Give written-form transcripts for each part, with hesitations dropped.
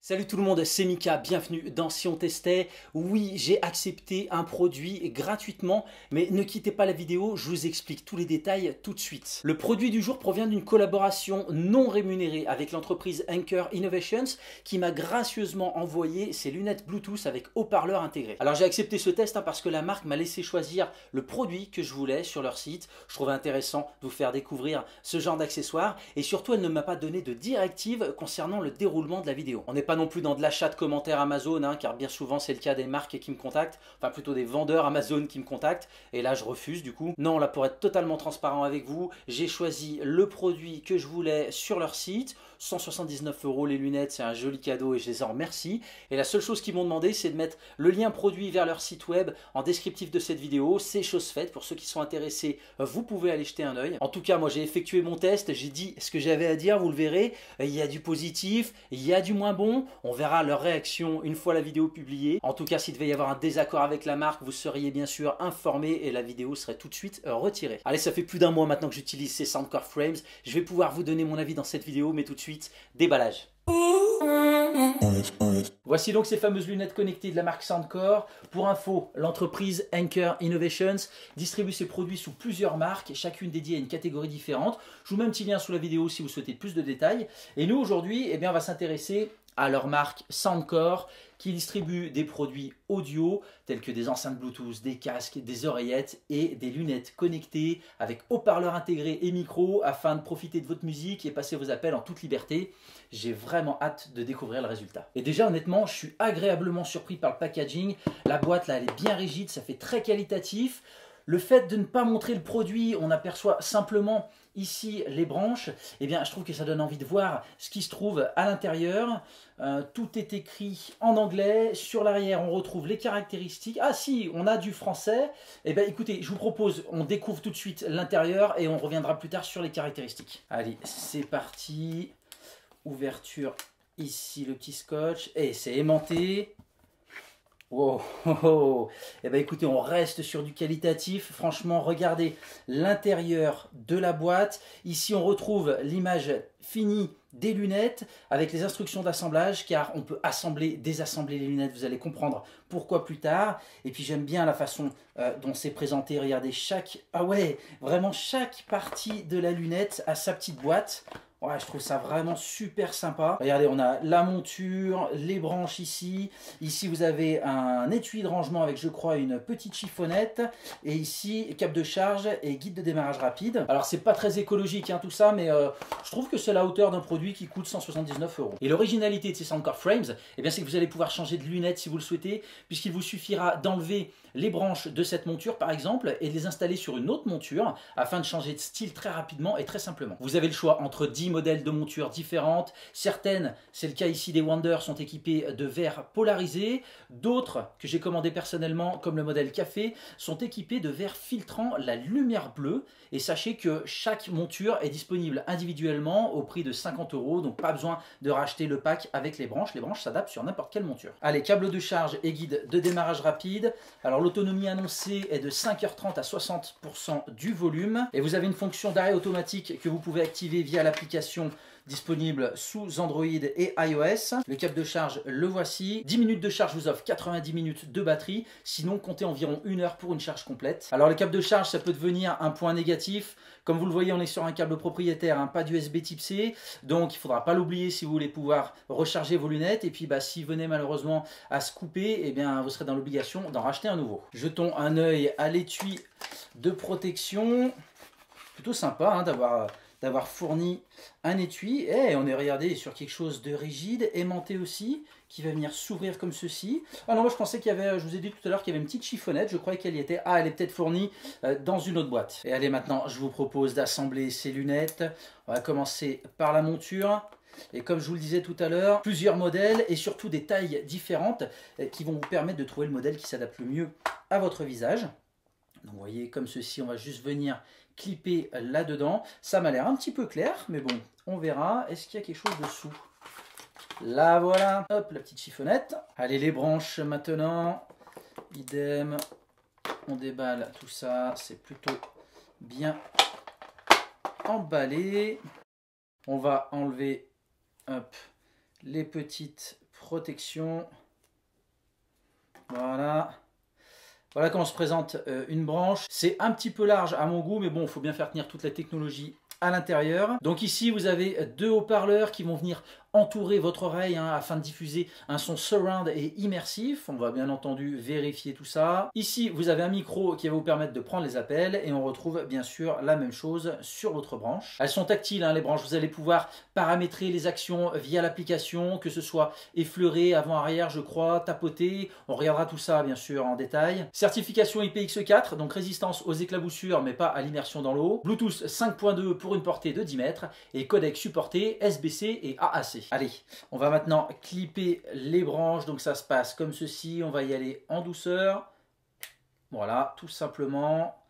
Salut tout le monde, c'est Mika, bienvenue dans Si on testait. Oui, j'ai accepté un produit gratuitement, mais ne quittez pas la vidéo, je vous explique tous les détails tout de suite. Le produit du jour provient d'une collaboration non rémunérée avec l'entreprise Anker Innovations qui m'a gracieusement envoyé ses lunettes Bluetooth avec haut-parleur intégré. Alors j'ai accepté ce test parce que la marque m'a laissé choisir le produit que je voulais sur leur site. Je trouvais intéressant de vous faire découvrir ce genre d'accessoires et surtout elle ne m'a pas donné de directive concernant le déroulement de la vidéo. On n'est pas non plus dans de l'achat de commentaires Amazon, car bien souvent c'est le cas des marques qui me contactent, enfin plutôt des vendeurs Amazon qui me contactent, et là je refuse du coup. Non, là pour être totalement transparent avec vous, j'ai choisi le produit que je voulais sur leur site, 179 € les lunettes, c'est un joli cadeau et je les en remercie. Et la seule chose qu'ils m'ont demandé, c'est de mettre le lien produit vers leur site web en descriptif de cette vidéo. C'est chose faite, pour ceux qui sont intéressés, vous pouvez aller jeter un œil. En tout cas, moi j'ai effectué mon test, j'ai dit ce que j'avais à dire, vous le verrez. Il y a du positif, il y a du moins bon. On verra leur réaction une fois la vidéo publiée. En tout cas, s'il devait y avoir un désaccord avec la marque, vous seriez bien sûr informé et la vidéo serait tout de suite retirée. Allez, ça fait plus d'un mois maintenant que j'utilise ces Soundcore Frames. Je vais pouvoir vous donner mon avis dans cette vidéo, mais tout de suite, déballage. Voici donc ces fameuses lunettes connectées de la marque Soundcore. Pour info, l'entreprise Anker Innovations distribue ses produits sous plusieurs marques, chacune dédiée à une catégorie différente. Je vous mets un petit lien sous la vidéo si vous souhaitez plus de détails. Et nous aujourd'hui, on va s'intéresser à leur marque Soundcore qui distribue des produits audio tels que des enceintes Bluetooth, des casques, des oreillettes et des lunettes connectées avec haut-parleur intégré et micro afin de profiter de votre musique et passer vos appels en toute liberté. J'ai vraiment hâte de découvrir le résultat. Et déjà honnêtement, je suis agréablement surpris par le packaging. La boîte là, elle est bien rigide, ça fait très qualitatif. Le fait de ne pas montrer le produit, on aperçoit simplement ici les branches, je trouve que ça donne envie de voir ce qui se trouve à l'intérieur. Tout est écrit en anglais. Sur l'arrière, on retrouve les caractéristiques. Ah si, on a du français. Écoutez, je vous propose, on découvre tout de suite l'intérieur et on reviendra plus tard sur les caractéristiques. Allez, c'est parti. Ouverture, ici le petit scotch. Et c'est aimanté. Wow. Écoutez, on reste sur du qualitatif. Franchement, regardez l'intérieur de la boîte. Ici, on retrouve l'image finie des lunettes avec les instructions d'assemblage, car on peut assembler, désassembler les lunettes. Vous allez comprendre pourquoi plus tard. Et puis, j'aime bien la façon dont c'est présenté. Regardez, vraiment chaque partie de la lunette a sa petite boîte. Ouais, je trouve ça vraiment super sympa. Regardez, on a la monture, les branches ici. Ici, vous avez un étui de rangement avec, je crois, une petite chiffonnette. Et ici, câble de charge et guide de démarrage rapide. Alors, c'est pas très écologique, tout ça, mais je trouve que c'est la hauteur d'un produit qui coûte 179 €. Et l'originalité de ces Soundcore Frames, c'est que vous allez pouvoir changer de lunettes si vous le souhaitez, puisqu'il vous suffira d'enlever les branches de cette monture, par exemple, et de les installer sur une autre monture, afin de changer de style très rapidement et très simplement. Vous avez le choix entre 10 modèles de montures différentes. Certaines, c'est le cas ici des Wonder, sont équipées de verres polarisés. D'autres, que j'ai commandé personnellement, comme le modèle Café, sont équipées de verres filtrant la lumière bleue. Et sachez que chaque monture est disponible individuellement au prix de 50 €, donc pas besoin de racheter le pack avec les branches. Les branches s'adaptent sur n'importe quelle monture. Allez, câble de charge et guide de démarrage rapide. Alors l'autonomie annoncée est de 5h30 à 60% du volume. Et vous avez une fonction d'arrêt automatique que vous pouvez activer via l'application disponible sous Android et iOS. Le câble de charge, le voici. 10 minutes de charge vous offre 90 minutes de batterie. Sinon, comptez environ 1 heure pour une charge complète. Alors, le câble de charge, ça peut devenir un point négatif. Comme vous le voyez, on est sur un câble propriétaire, pas d'USB type C. Donc, il ne faudra pas l'oublier si vous voulez pouvoir recharger vos lunettes. Et puis, s'il venait malheureusement à se couper, vous serez dans l'obligation d'en racheter un nouveau. Jetons un œil à l'étui de protection. Plutôt sympa d'avoir fourni un étui. Et on est, regardé sur quelque chose de rigide, aimanté aussi, qui va venir s'ouvrir comme ceci. Ah non, moi je pensais qu'il y avait, je vous ai dit tout à l'heure qu'il y avait une petite chiffonnette, je croyais qu'elle y était. Ah, elle est peut-être fournie dans une autre boîte. Et allez, maintenant, je vous propose d'assembler ces lunettes. On va commencer par la monture. Et comme je vous le disais tout à l'heure, plusieurs modèles et surtout des tailles différentes qui vont vous permettre de trouver le modèle qui s'adapte le mieux à votre visage. Donc vous voyez, comme ceci, on va juste venir clipper là-dedans. Ça m'a l'air un petit peu clair, mais bon, on verra. Est-ce qu'il y a quelque chose dessous? Là, voilà. Hop, la petite chiffonnette. Allez, les branches maintenant. Idem. On déballe tout ça. C'est plutôt bien emballé. On va enlever les petites protection. Voilà. Voilà comment se présente une branche. C'est un petit peu large à mon goût, mais bon, il faut bien faire tenir toute la technologie à l'intérieur. Donc ici, vous avez deux haut-parleurs qui vont venir entourer votre oreille afin de diffuser un son surround et immersif. On va bien entendu vérifier tout ça. Ici, vous avez un micro qui va vous permettre de prendre les appels et on retrouve bien sûr la même chose sur l'autre branche. Elles sont tactiles, les branches. Vous allez pouvoir paramétrer les actions via l'application, que ce soit effleurer, avant-arrière, je crois, tapoter. On regardera tout ça bien sûr en détail. Certification IPX4, donc résistance aux éclaboussures mais pas à l'immersion dans l'eau. Bluetooth 5.2 pour une portée de 10 mètres et codec supporté SBC et AAC. Allez, on va maintenant clipper les branches, donc ça se passe comme ceci, on va y aller en douceur. Voilà, tout simplement,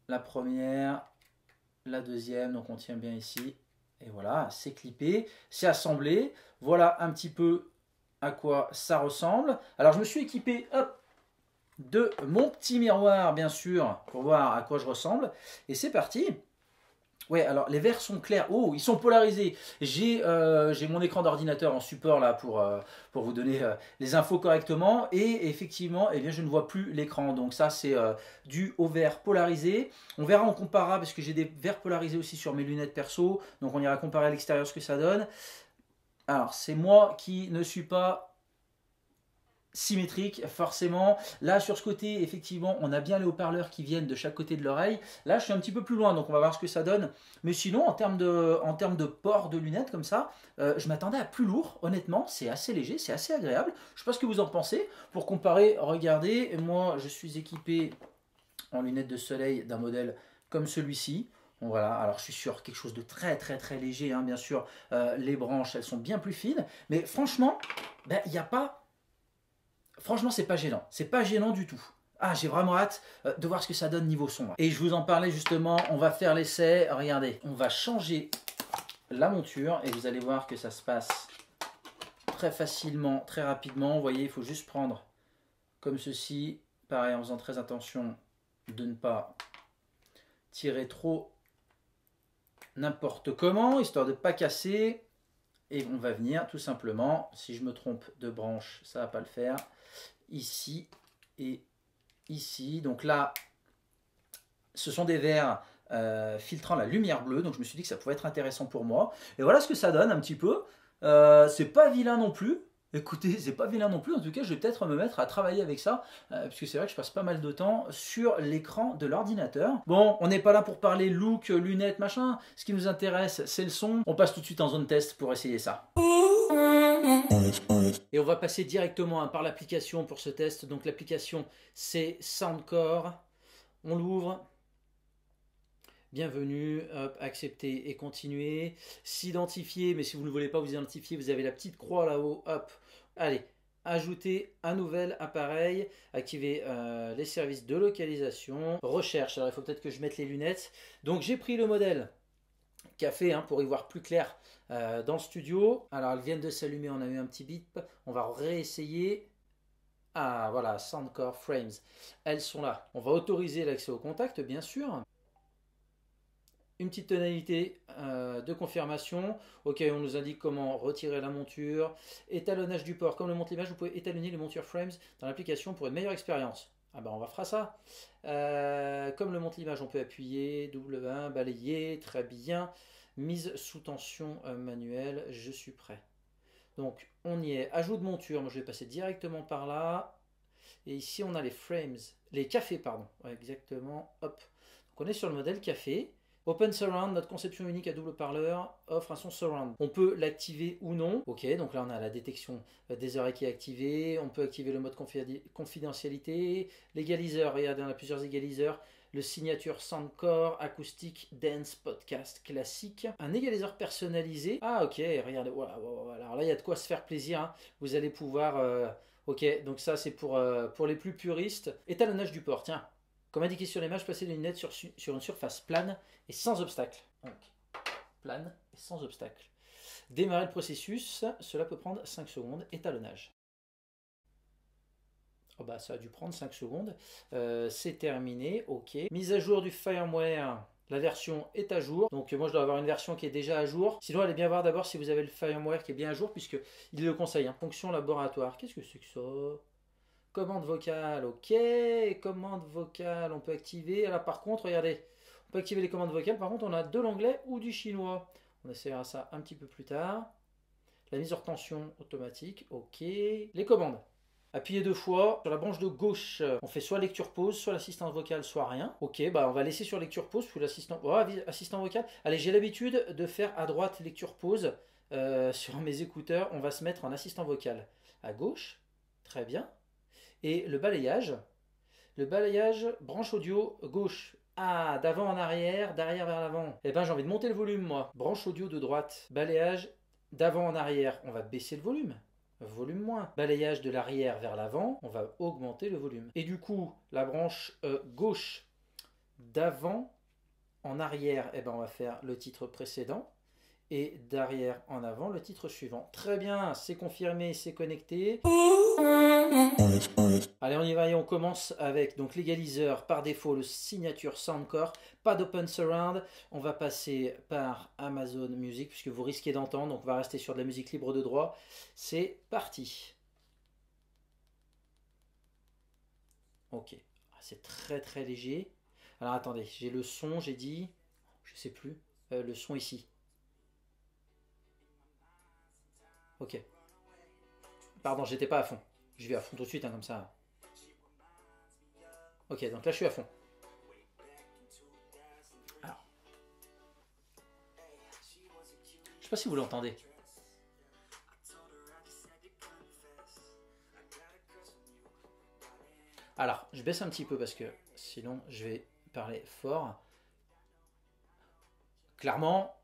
la première, la deuxième, donc on tient bien ici, et voilà, c'est clippé, c'est assemblé, voilà un petit peu à quoi ça ressemble. Alors je me suis équipé, hop, de mon petit miroir, bien sûr, pour voir à quoi je ressemble, et c'est parti. Ouais, alors les verts sont clairs. Oh, ils sont polarisés. J'ai mon écran d'ordinateur en support là pour vous donner les infos correctement. Et effectivement, eh bien, je ne vois plus l'écran. Donc ça, c'est dû au vert polarisé. On verra, on comparera parce que j'ai des verts polarisés aussi sur mes lunettes perso. Donc on ira comparer à l'extérieur ce que ça donne. Alors, c'est moi qui ne suis pas symétrique forcément. Là sur ce côté effectivement on a bien les haut-parleurs qui viennent de chaque côté de l'oreille. Là je suis un petit peu plus loin donc on va voir ce que ça donne. Mais sinon en termes de port de lunettes comme ça, je m'attendais à plus lourd honnêtement. C'est assez léger, c'est assez agréable. Je sais pas ce que vous en pensez. Pour comparer, regardez, moi je suis équipé en lunettes de soleil d'un modèle comme celui-ci. Bon, voilà, alors je suis sur quelque chose de très léger bien sûr. Les branches elles sont bien plus fines. Mais franchement, il n'y a pas... Franchement, c'est pas gênant. C'est pas gênant du tout. Ah, j'ai vraiment hâte de voir ce que ça donne niveau son. Et je vous en parlais justement, on va faire l'essai. Regardez, on va changer la monture et vous allez voir que ça se passe très facilement, très rapidement. Vous voyez, il faut juste prendre comme ceci. Pareil, en faisant très attention de ne pas tirer trop n'importe comment, histoire de ne pas casser. Et on va venir tout simplement, si je me trompe de branche, ça ne va pas le faire, ici et ici. Donc là, ce sont des verres filtrant la lumière bleue, donc je me suis dit que ça pouvait être intéressant pour moi. Et voilà ce que ça donne un petit peu. C'est pas vilain non plus. Écoutez, c'est pas vilain non plus. En tout cas, je vais peut-être me mettre à travailler avec ça, puisque c'est vrai que je passe pas mal de temps sur l'écran de l'ordinateur. Bon, on n'est pas là pour parler look, lunettes, machin. Ce qui nous intéresse, c'est le son. On passe tout de suite en zone test pour essayer ça. Et on va passer directement par l'application pour ce test. Donc l'application, c'est Soundcore. On l'ouvre. Bienvenue, hop, accepter et continuer. S'identifier, mais si vous ne voulez pas vous identifier, vous avez la petite croix là-haut, hop. Allez, ajouter un nouvel appareil, activer les services de localisation, recherche. Alors il faut peut-être que je mette les lunettes. Donc j'ai pris le modèle café pour y voir plus clair dans le studio. Alors elles viennent de s'allumer, on a eu un petit bip. On va réessayer. Ah voilà, Soundcore Frames. Elles sont là. On va autoriser l'accès au contact, bien sûr. Une petite tonalité de confirmation. Ok, on nous indique comment retirer la monture. Étalonnage du port. Comme le montre l'image, vous pouvez étalonner les montures frames dans l'application pour une meilleure expérience. Ah ben on va faire ça. Comme le montre l'image, on peut appuyer, double 1, balayer, très bien. Mise sous tension manuelle, je suis prêt. Donc on y est. Ajout de monture, moi je vais passer directement par là. Et ici on a les frames, les cafés pardon. Ouais, exactement. Hop. Donc on est sur le modèle café. Open Surround, notre conception unique à double parleur, offre un son surround. On peut l'activer ou non. Ok, donc là on a la détection des oreilles qui est activée. On peut activer le mode confidentialité. L'égaliseur, regardez, on a plusieurs égaliseurs. Le signature Soundcore, acoustique, dance, podcast, classique. Un égaliseur personnalisé. Ah ok, regardez, voilà. Alors là il y a de quoi se faire plaisir. Vous allez pouvoir... ok, donc ça c'est pour les plus puristes. Étalonnage du port, tiens. Comme indiqué sur l'image, placez les lunettes sur une surface plane et sans obstacle. Donc, plane et sans obstacle. Démarrer le processus, cela peut prendre 5 secondes. Étalonnage. Oh bah, ça a dû prendre 5 secondes. C'est terminé, ok. Mise à jour du firmware. La version est à jour, donc moi je dois avoir une version qui est déjà à jour. Sinon allez bien voir d'abord si vous avez le firmware qui est bien à jour, puisque il le conseille. Hein. Fonction laboratoire, qu'est-ce que c'est que ça? Commande vocale, ok. Commande vocale, on peut activer. Là par contre, regardez, on peut activer les commandes vocales. Par contre, on a de l'anglais ou du chinois. On essaiera ça un petit peu plus tard. La mise hors tension automatique, ok. Les commandes. Appuyez 2 fois. Sur la branche de gauche, on fait soit lecture pause, soit l'assistance vocale, soit rien. Ok, bah on va laisser sur lecture pause, puis l'assistant assistant vocal. Allez, j'ai l'habitude de faire à droite lecture pause. Sur mes écouteurs, on va se mettre en assistant vocal. À gauche, très bien. Et le balayage, branche audio gauche. Ah, d'avant en arrière, d'arrière vers l'avant. Eh ben j'ai envie de monter le volume moi. Branche audio de droite. Balayage d'avant en arrière, on va baisser le volume. Volume moins. Balayage de l'arrière vers l'avant, on va augmenter le volume. Et du coup, la branche gauche d'avant en arrière, eh ben on va faire le titre précédent. Et d'arrière en avant, le titre suivant. Très bien, c'est confirmé, c'est connecté. Allez, on y va et on commence avec donc l'égaliseur par défaut, le signature Soundcore, pas d'open surround. On va passer par Amazon Music puisque vous risquez d'entendre, donc on va rester sur de la musique libre de droit. C'est parti. Ok, c'est très très léger. Alors attendez, j'ai le son, j'ai dit, je sais plus, le son ici. Ok. Pardon, j'étais pas à fond. Je vais à fond tout de suite, hein, comme ça. Ok, donc là je suis à fond. Alors. Je sais pas si vous l'entendez. Alors, je baisse un petit peu parce que sinon je vais parler fort. Clairement,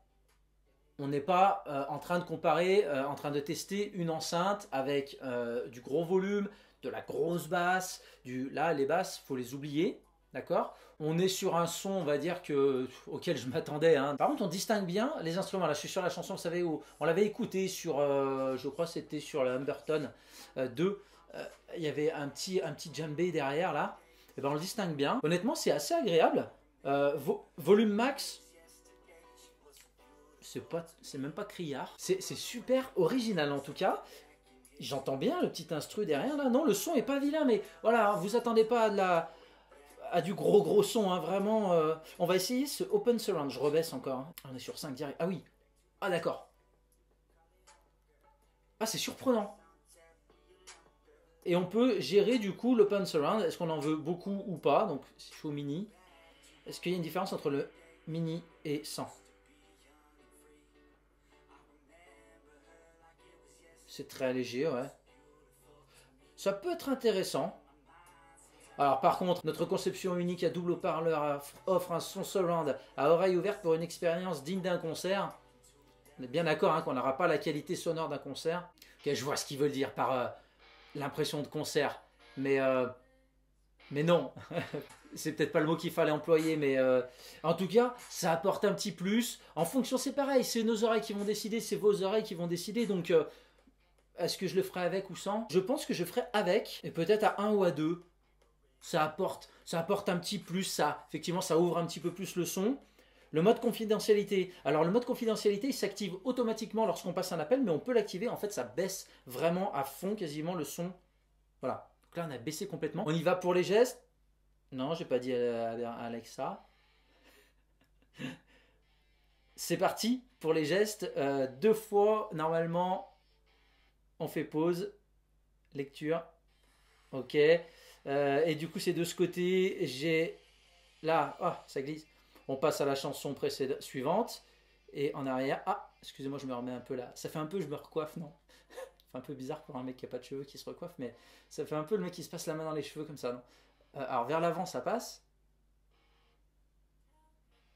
on n'est pas en train de comparer, en train de tester une enceinte avec du gros volume, de la grosse basse. Là, les basses, faut les oublier. D'accord. On est sur un son, on va dire, auquel je m'attendais. Hein. Par contre, on distingue bien les instruments. Là, je suis sur la chanson, vous savez, où on l'avait écouté sur, je crois que c'était sur la Humberton 2. Il y avait un petit djembé derrière, là. Et ben, on le distingue bien. Honnêtement, c'est assez agréable. Volume max, c'est même pas criard. C'est super original, en tout cas. J'entends bien le petit instru derrière, là. Non, le son est pas vilain, mais voilà, vous attendez pas à du gros son, hein, vraiment. On va essayer ce Open Surround. Je rebaisse encore. Hein. On est sur 5 direct. Ah oui. Ah d'accord. Ah, c'est surprenant. Et on peut gérer du coup l'Open Surround. Est-ce qu'on en veut beaucoup ou pas? Donc, si je fais au mini. Est-ce qu'il y a une différence entre le mini et 100? C'est très léger, ouais. Ça peut être intéressant. Alors par contre, notre conception unique à double haut-parleur offre un son surround à oreille ouverte pour une expérience digne d'un concert. On est bien d'accord hein, qu'on n'aura pas la qualité sonore d'un concert. Ok, je vois ce qu'ils veulent dire par l'impression de concert. Mais non, c'est peut-être pas le mot qu'il fallait employer, mais en tout cas, ça apporte un petit plus. En fonction, c'est pareil, c'est nos oreilles qui vont décider, c'est vos oreilles qui vont décider. Donc, est-ce que je le ferai avec ou sans? Je pense que je ferai avec, et peut-être à 1 ou à 2. Ça apporte un petit plus, effectivement, ça ouvre un petit peu plus le son. Le mode confidentialité. Alors, le mode confidentialité, il s'active automatiquement lorsqu'on passe un appel, mais on peut l'activer. En fait, ça baisse vraiment à fond, quasiment, le son. Voilà. Donc là, on a baissé complètement. On y va pour les gestes. Non, j'ai pas dit à Alexa. C'est parti pour les gestes. 2 fois, normalement, on fait pause. Lecture. Ok. Et du coup, c'est de ce côté. J'ai là. Ah, ça glisse. On passe à la chanson suivante. Et en arrière. Ah, excusez-moi, je me remets un peu là. Ça fait un peu, je me recoiffe, non? C'est un peu bizarre pour un mec qui n'a pas de cheveux qui se recoiffe, mais ça fait un peu le mec qui se passe la main dans les cheveux comme ça, non? Alors, vers l'avant, ça passe.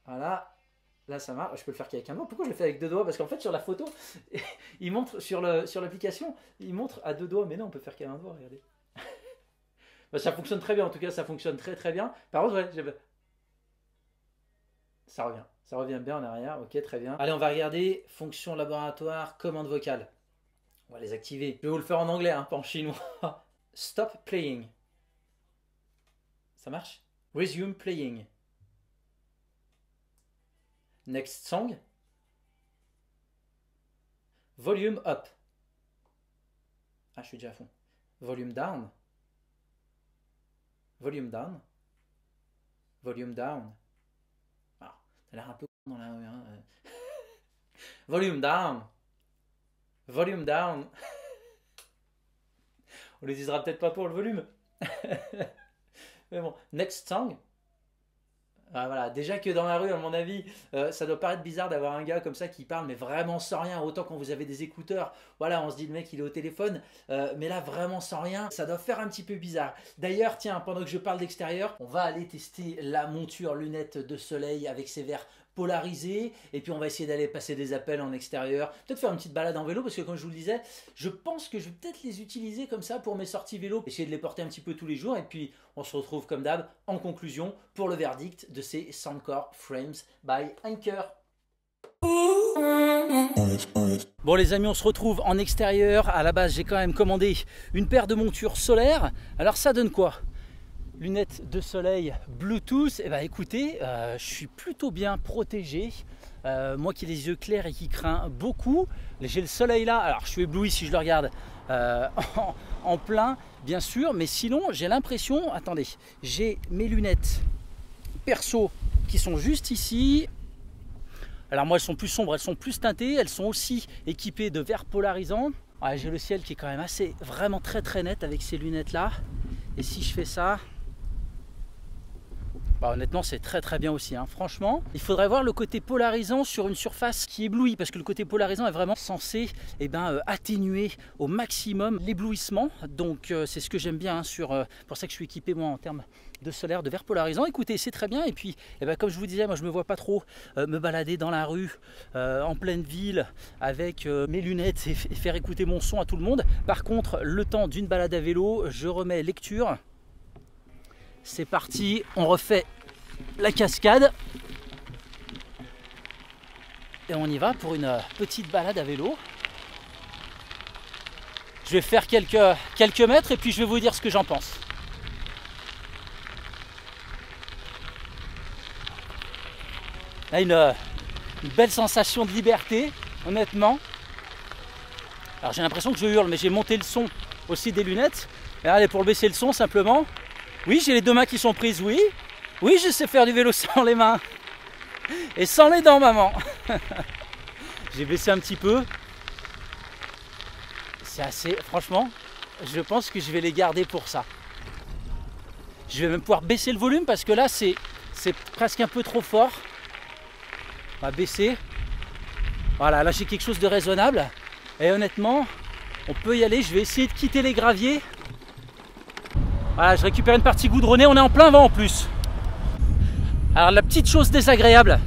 Voilà. Là, ça marche. Je peux le faire qu'avec un doigt. Pourquoi je le fais avec 2 doigts? Parce qu'en fait, sur la photo, il montre sur l'application, il montre à 2 doigts. Mais non, on peut faire qu'à un doigt, regardez. Bah, ça fonctionne très bien, en tout cas, ça fonctionne très très bien. Par contre, ouais, ça revient bien en arrière, ok, très bien. Allez, on va regarder fonction laboratoire, commande vocale. On va les activer. Je vais vous le faire en anglais, hein, pas en chinois. Stop playing. Ça marche? Resume playing. Next song. Volume up. Ah, je suis déjà à fond. Volume down. Volume down. Volume down. Ah, t'as l'air un peu dans la rue, hein. Volume down. Volume down. On l'utilisera peut-être pas pour le volume. Mais bon, next song. Ah, voilà, déjà que dans la rue, à mon avis, ça doit paraître bizarre d'avoir un gars comme ça qui parle, mais vraiment sans rien. Autant quand vous avez des écouteurs, voilà, on se dit le mec il est au téléphone, mais là vraiment sans rien, ça doit faire un petit peu bizarre. D'ailleurs, tiens, pendant que je parle d'extérieur, on va aller tester la monture lunettes de soleil avec ses verres polarisés, et puis on va essayer d'aller passer des appels en extérieur, peut-être faire une petite balade en vélo, parce que comme je vous le disais, je pense que je vais peut-être les utiliser comme ça pour mes sorties vélo, essayer de les porter un petit peu tous les jours, et puis on se retrouve comme d'hab en conclusion pour le verdict de ces Soundcore Frames by Anker. Bon les amis, on se retrouve en extérieur. À la base j'ai quand même commandé une paire de montures solaires. Alors ça donne quoi? Lunettes de soleil Bluetooth. Et bah écoutez, je suis plutôt bien protégé. Moi qui ai les yeux clairs et qui crains beaucoup, j'ai le soleil là. Alors je suis ébloui si je le regarde en plein, bien sûr, mais sinon j'ai l'impression, attendez, j'ai mes lunettes perso qui sont juste ici. Alors moi elles sont plus sombres, elles sont plus teintées, elles sont aussi équipées de verres polarisants. Ouais, j'ai le ciel qui est quand même assez, vraiment très net avec ces lunettes là. Et si je fais ça, bah, honnêtement c'est très bien aussi, hein. Franchement il faudrait voir le côté polarisant sur une surface qui éblouit, parce que le côté polarisant est vraiment censé atténuer au maximum l'éblouissement. Donc c'est ce que j'aime bien, hein, pour ça que je suis équipé moi en termes de solaire, de verre polarisant. Écoutez, c'est très bien. Et puis comme je vous disais, moi je me vois pas trop me balader dans la rue en pleine ville avec mes lunettes et faire écouter mon son à tout le monde. Par contre, le temps d'une balade à vélo, je remets lecture. C'est parti, on refait la cascade et on y va pour une petite balade à vélo. Je vais faire quelques mètres et puis je vais vous dire ce que j'en pense. Là, une belle sensation de liberté, honnêtement. Alors j'ai l'impression que je hurle, mais j'ai monté le son aussi des lunettes. Et allez, pour baisser le son simplement. Oui, j'ai les deux mains qui sont prises, oui. Oui, je sais faire du vélo sans les mains. Et sans les dents, maman. J'ai baissé un petit peu. C'est assez, franchement, je pense que je vais les garder pour ça. Je vais même pouvoir baisser le volume parce que là, c'est presque un peu trop fort. On va baisser. Voilà, là j'ai quelque chose de raisonnable. Et honnêtement, on peut y aller. Je vais essayer de quitter les graviers. Voilà, je récupère une partie goudronnée, on est en plein vent en plus. Alors la petite chose désagréable,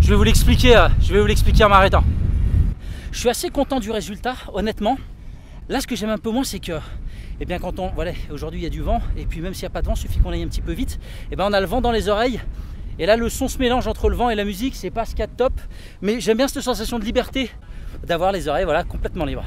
je vais vous l'expliquer en m'arrêtant. Je suis assez content du résultat, honnêtement. Là, ce que j'aime un peu moins, c'est que quand voilà, aujourd'hui il y a du vent, et puis même s'il n'y a pas de vent, il suffit qu'on aille un petit peu vite, on a le vent dans les oreilles. Et là, le son se mélange entre le vent et la musique, c'est pas ce qu'il y a de top. Mais j'aime bien cette sensation de liberté, d'avoir les oreilles complètement libres.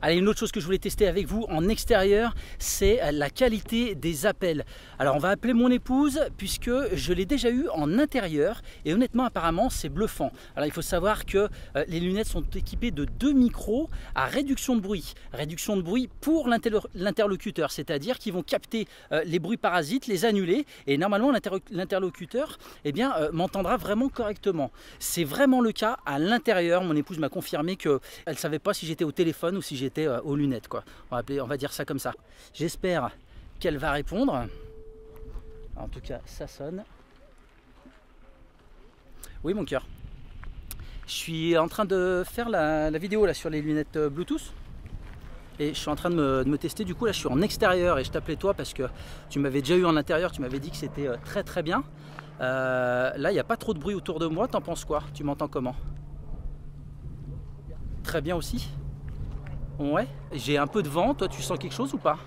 Allez, une autre chose que je voulais tester avec vous en extérieur, c'est la qualité des appels. Alors on va appeler mon épouse puisque je l'ai déjà eu en intérieur et honnêtement apparemment c'est bluffant. Alors il faut savoir que les lunettes sont équipées de 2 micros à réduction de bruit. Réduction de bruit pour l'interlocuteur, c'est-à-dire qu'ils vont capter les bruits parasites, les annuler et normalement l'interlocuteur m'entendra vraiment correctement. C'est vraiment le cas à l'intérieur. Mon épouse m'a confirmé qu'elle ne savait pas si j'étais au téléphone ou si j'étais aux lunettes, quoi. On va dire ça comme ça. J'espère qu'elle va répondre. En tout cas, ça sonne. Oui, mon cœur. Je suis en train de faire la vidéo là sur les lunettes Bluetooth. Et je suis en train de me tester. Du coup, là, je suis en extérieur et je t'appelais toi parce que tu m'avais déjà eu en intérieur. Tu m'avais dit que c'était très bien. Là, il n'y a pas trop de bruit autour de moi. T'en penses quoi? Tu m'entends comment? Très bien aussi. Ouais. J'ai un peu de vent. Toi, tu sens quelque chose ou pas?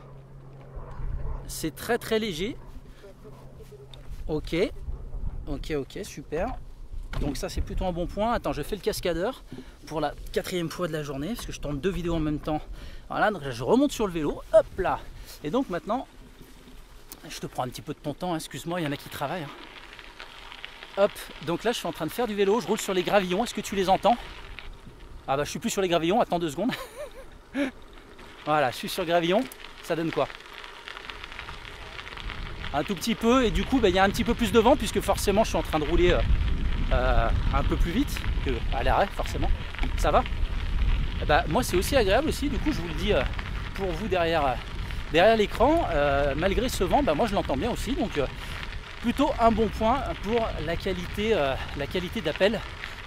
C'est très léger. Ok, super. Donc ça c'est plutôt un bon point. Attends, je fais le cascadeur pour la 4e fois de la journée parce que je tourne 2 vidéos en même temps. Voilà, donc là, je remonte sur le vélo, hop là. Et donc maintenant, je te prends un petit peu de ton temps, hein, excuse-moi, il y en a qui travaillent. Hop, donc là je suis en train de faire du vélo, je roule sur les gravillons, est-ce que tu les entends? Ah bah je suis plus sur les gravillons, attends 2 secondes. Voilà, je suis sur gravillon, ça donne quoi? Un tout petit peu, et du coup il y a un petit peu plus de vent puisque forcément je suis en train de rouler un peu plus vite qu'à l'arrêt forcément. Ça va? Bah, moi c'est aussi agréable aussi, du coup je vous le dis pour vous derrière l'écran, malgré ce vent, bah, moi je l'entends bien aussi, donc plutôt un bon point pour la qualité d'appel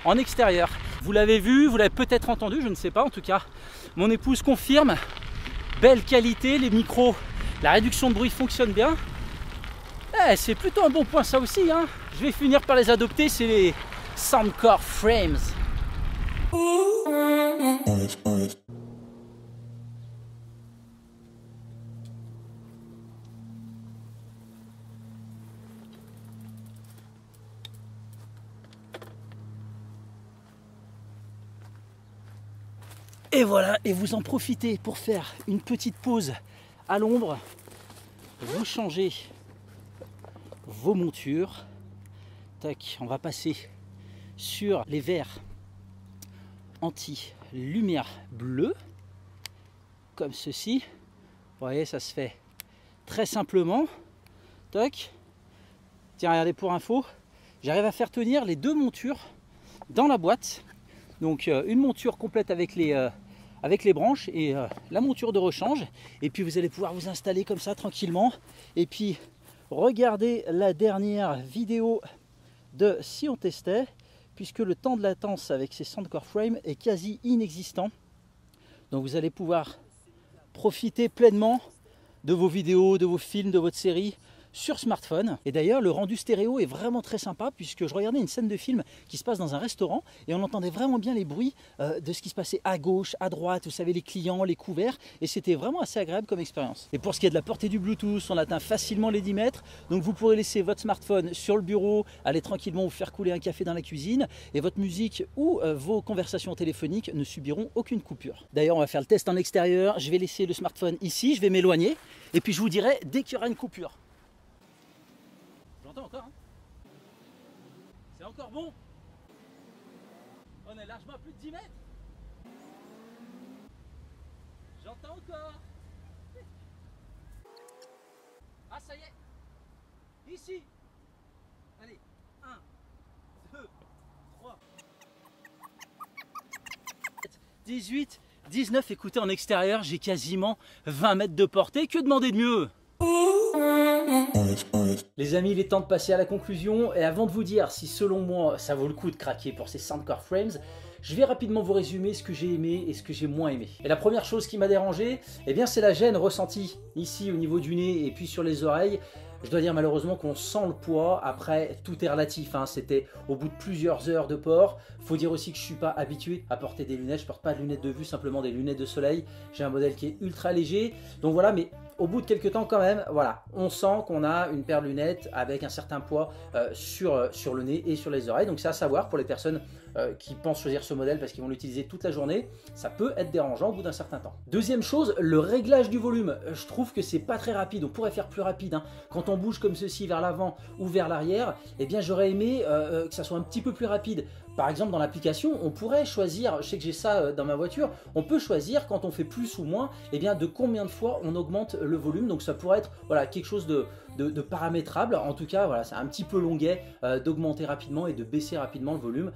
en extérieur. Vous l'avez vu, vous l'avez peut-être entendu, je ne sais pas, en tout cas mon épouse confirme, belle qualité, les micros, la réduction de bruit fonctionne bien. C'est plutôt un bon point ça aussi, hein. Je vais finir par les adopter, c'est les Soundcore Frames. Et voilà, et vous en profitez pour faire une petite pause à l'ombre. Vous changez vos montures. Tac, on va passer sur les verres anti-lumière bleue, comme ceci. Vous voyez, ça se fait très simplement. Tac. Tiens, regardez pour info, j'arrive à faire tenir les 2 montures dans la boîte. Donc une monture complète avec les branches et la monture de rechange. Et puis vous allez pouvoir vous installer comme ça tranquillement. Et puis regardez la dernière vidéo de Si on testait, puisque le temps de latence avec ces Soundcore Frames est quasi inexistant. Donc vous allez pouvoir profiter pleinement de vos vidéos, de vos films, de votre série sur smartphone. Et d'ailleurs le rendu stéréo est vraiment très sympa, puisque je regardais une scène de film qui se passe dans un restaurant et on entendait vraiment bien les bruits de ce qui se passait à gauche, à droite, vous savez, les clients, les couverts, et c'était vraiment assez agréable comme expérience. Et pour ce qui est de la portée du Bluetooth, on atteint facilement les 10 mètres, donc vous pourrez laisser votre smartphone sur le bureau, aller tranquillement vous faire couler un café dans la cuisine, et votre musique ou vos conversations téléphoniques ne subiront aucune coupure. D'ailleurs on va faire le test en extérieur, je vais laisser le smartphone ici, je vais m'éloigner, et puis je vous dirai dès qu'il y aura une coupure. Encore, hein. C'est encore bon. On est largement à plus de 10 mètres. J'entends encore. Ah ça y est. Ici. Allez, 1, 2, 3, 18, 19. Écoutez, en extérieur, j'ai quasiment 20 mètres de portée. Que demander de mieux? Les amis, il est temps de passer à la conclusion, et avant de vous dire si selon moi ça vaut le coup de craquer pour ces Soundcore Frames, je vais rapidement vous résumer ce que j'ai aimé et ce que j'ai moins aimé. Et la première chose qui m'a dérangé, eh bien c'est la gêne ressentie ici au niveau du nez et puis sur les oreilles. Je dois dire malheureusement qu'on sent le poids. Après, tout est relatif, hein. C'était au bout de plusieurs heures de port. Faut dire aussi que je ne suis pas habitué à porter des lunettes. Je ne porte pas de lunettes de vue, simplement des lunettes de soleil. J'ai un modèle qui est ultra léger. Donc voilà, mais au bout de quelques temps quand même, voilà, on sent qu'on a une paire de lunettes avec un certain poids sur le nez et sur les oreilles. Donc c'est à savoir pour les personnes qui pensent choisir ce modèle parce qu'ils vont l'utiliser toute la journée, ça peut être dérangeant au bout d'un certain temps. Deuxième chose, le réglage du volume. Je trouve que c'est pas très rapide, on pourrait faire plus rapide, hein. Quand on bouge comme ceci vers l'avant ou vers l'arrière, eh bien j'aurais aimé que ça soit un petit peu plus rapide. Par exemple dans l'application, on pourrait choisir, je sais que j'ai ça dans ma voiture, on peut choisir quand on fait plus ou moins, eh bien de combien de fois on augmente le volume. Donc ça pourrait être voilà, quelque chose de paramétrable. En tout cas, voilà, c'est un petit peu longuet d'augmenter rapidement et de baisser rapidement le volume.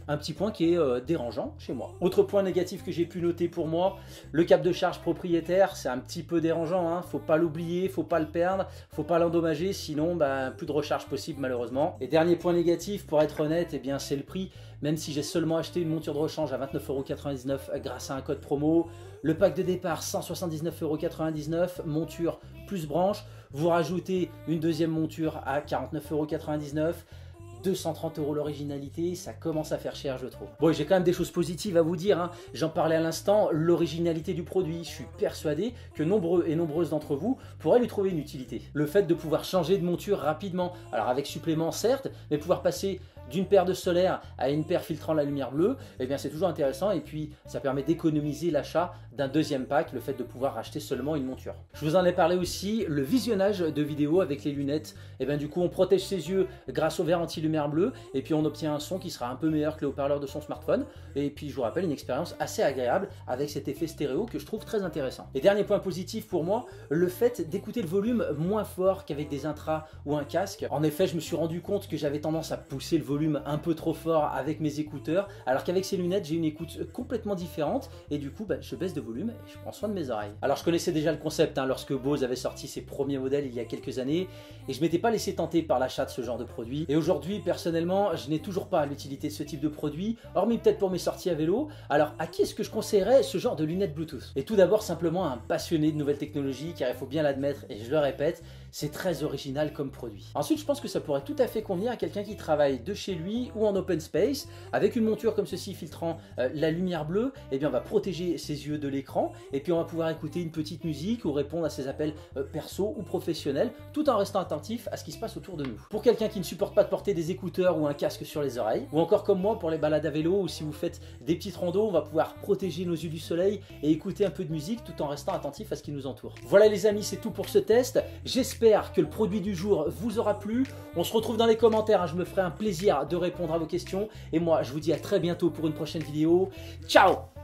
Un petit point qui est dérangeant chez moi. Autre point négatif que j'ai pu noter pour moi, le câble de charge propriétaire, c'est un petit peu dérangeant, hein. Faut pas l'oublier, faut pas le perdre, faut pas l'endommager, sinon plus de recharge possible malheureusement. Et dernier point négatif, pour être honnête, eh bien c'est le prix. Même si j'ai seulement acheté une monture de rechange à 29,99 € grâce à un code promo, le pack de départ 179,99 €, monture plus branche, vous rajoutez une deuxième monture à 49,99 €. 230 € l'originalité, ça commence à faire cher je trouve. Bon, j'ai quand même des choses positives à vous dire, hein. J'en parlais à l'instant, l'originalité du produit, je suis persuadé que nombreux et nombreuses d'entre vous pourraient lui trouver une utilité. Le fait de pouvoir changer de monture rapidement, alors avec supplément certes, mais pouvoir passer d'une paire de solaire à une paire filtrant la lumière bleue, eh bien c'est toujours intéressant et puis ça permet d'économiser l'achat d'un deuxième pack, le fait de pouvoir acheter seulement une monture. Je vous en ai parlé aussi, le visionnage de vidéos avec les lunettes, et bien du coup on protège ses yeux grâce au verre anti-lumière bleue et puis on obtient un son qui sera un peu meilleur que le haut-parleur de son smartphone et puis je vous rappelle une expérience assez agréable avec cet effet stéréo que je trouve très intéressant. Et dernier point positif pour moi, le fait d'écouter le volume moins fort qu'avec des intras ou un casque. En effet, je me suis rendu compte que j'avais tendance à pousser le volume un peu trop fort avec mes écouteurs, alors qu'avec ces lunettes, j'ai une écoute complètement différente et du coup, je baisse de volume et je prends soin de mes oreilles. Alors, je connaissais déjà le concept lorsque Bose avait sorti ses premiers modèles il y a quelques années et je m'étais pas laissé tenter par l'achat de ce genre de produit. Et aujourd'hui, personnellement, je n'ai toujours pas l'utilité de ce type de produit, hormis peut-être pour mes sorties à vélo. Alors, à qui est-ce que je conseillerais ce genre de lunettes Bluetooth? Et tout d'abord, simplement un passionné de nouvelles technologies, car il faut bien l'admettre, et je le répète, c'est très original comme produit. Ensuite, je pense que ça pourrait tout à fait convenir à quelqu'un qui travaille de chez lui ou en open space, avec une monture comme ceci filtrant la lumière bleue, et bien on va protéger ses yeux de l'écran, et puis on va pouvoir écouter une petite musique ou répondre à ses appels perso ou professionnels, tout en restant attentif à ce qui se passe autour de nous. Pour quelqu'un qui ne supporte pas de porter des écouteurs ou un casque sur les oreilles, ou encore comme moi pour les balades à vélo, ou si vous faites des petites randos, on va pouvoir protéger nos yeux du soleil et écouter un peu de musique tout en restant attentif à ce qui nous entoure. Voilà les amis, c'est tout pour ce test. J'espère que le produit du jour vous aura plu. On se retrouve dans les commentaires, je me ferai un plaisir de répondre à vos questions. Et moi, je vous dis à très bientôt pour une prochaine vidéo. Ciao!